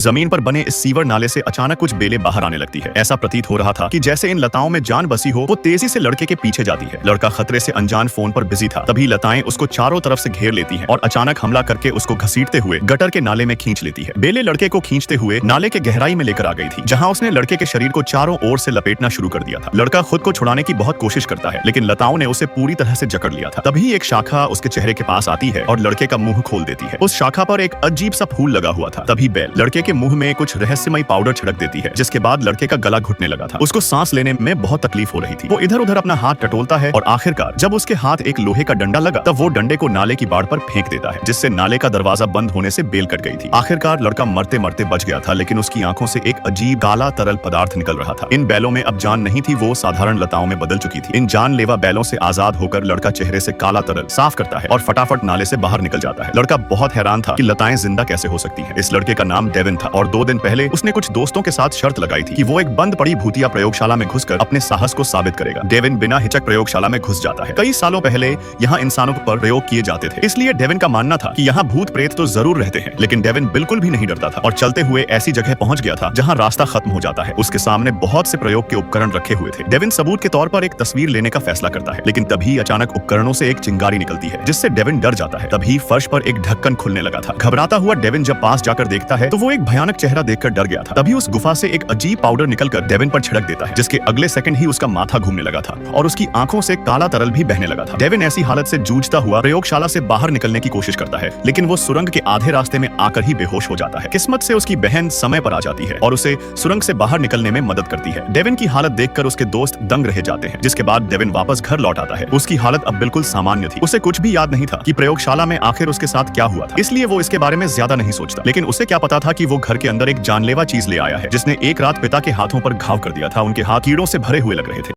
जमीन पर बने इस सीवर नाले से अचानक कुछ बेलें बाहर आने लगती है। ऐसा प्रतीत हो रहा था कि जैसे इन लताओं में जान बसी हो। वो तेजी से लड़के के पीछे जाती है। लड़का खतरे से अनजान फोन पर बिजी था। तभी लताएं उसको चारों तरफ से घेर लेती हैं और अचानक हमला करके उसको घसीटते हुए गटर के नाले में खींच लेती है। बेलें लड़के को खींचते हुए नाले के गहराई में लेकर आ गई थी, जहां उसने लड़के के शरीर को चारों ओर से लपेटना शुरू कर दिया था। लड़का खुद को छुड़ाने की बहुत कोशिश करता है, लेकिन लताओं ने उसे पूरी तरह से जकड़ लिया था। तभी एक शाखा उसके चेहरे के पास आती है और लड़के का मुंह खोल देती है। उस शाखा पर एक अजीब सा फूल लगा हुआ था। तभी बेल लड़के के मुंह में कुछ रहस्यमय पाउडर छिड़क देती है, जिसके बाद लड़के का गला घुटने लगा था। उसको सांस लेने में बहुत तकलीफ हो रही थी। वो इधर उधर अपना हाथ टटोलता है और आखिरकार जब उसके हाथ एक लोहे का डंडा लगा, तब वो डंडे को नाले की बाड़ पर फेंक देता है, जिससे नाले का दरवाजा बंद होने से बेल कट गई थी। आखिरकार लड़का मरते मरते बच गया था, लेकिन उसकी आंखों से एक अजीब काला तरल पदार्थ निकल रहा था। इन बैलों में अब जान नहीं थी, वो साधारण लताओं में बदल चुकी थी। इन जानलेवा बैलों से आजाद होकर लड़का चेहरे से काला तरल साफ करता है और फटाफट नाले से बाहर निकल जाता है। लड़का बहुत हैरान था कि लताएं जिंदा कैसे हो सकती हैं। इस लड़के का नाम डेविन था और 2 दिन पहले उसने कुछ दोस्तों के साथ शर्त लगाई थी कि वो एक बंद पड़ी भूतिया प्रयोगशाला में घुसकर अपने साहस को साबित करेगा। डेविन बिना हिचक प्रयोगशाला में घुस जाता है। कई सालों पहले यहाँ इंसानों पर प्रयोग किए जाते थे, इसलिए डेविन का मानना था कि यहाँ भूत प्रेत तो जरूर रहते हैं। लेकिन डेविन बिल्कुल भी नहीं डरता था और चलते हुए ऐसी जगह पहुंच गया था जहाँ रास्ता खत्म हो जाता है। उसके सामने बहुत से प्रयोग के उपकरण रखे हुए थे। डेविन सबूत के तौर पर एक तस्वीर लेने का फैसला करता है, लेकिन तभी अचानक उपकरणों से एक चिंगारी निकलती है, जिससे डेविन डर जाता है। तभी फर्श पर एक ढक्कन खुलने लगा था। घबराता हुआ डेविन जब पास जाकर देखता है तो वो एक भयानक चेहरा देखकर डर गया था। तभी उस गुफा से एक अजीब पाउडर निकलकर डेविन पर छिड़क देता है, जिसके अगले सेकंड ही उसका माथा घूमने लगा था और उसकी आंखों से काला तरल भी बहने लगा था। डेविन ऐसी हालत से जूझता हुआ प्रयोगशाला से बाहर निकलने की कोशिश करता है, लेकिन वो सुरंग के आधे रास्ते में आकर ही बेहोश हो जाता है। किस्मत से उसकी बहन समय पर आ जाती है और उसे सुरंग से बाहर निकलने में मदद करती है। डेविन की हालत देखकर उसके दोस्त दंग रह जाते हैं, जिसके बाद डेविन वापस घर लौट आता है। उसकी हालत अब बिल्कुल सामान्य थी। उसे कुछ भी याद नहीं था कि प्रयोगशाला में आखिर उसके साथ क्या हुआ था, इसलिए वो इसके बारे में ज्यादा नहीं सोचता। लेकिन उसे क्या पता था कि वो घर के अंदर एक जानलेवा चीज ले आया है, जिसने एक रात पिता के हाथों पर घाव कर दिया था। उनके हाथ कीड़ों से भरे हुए लग रहे थे।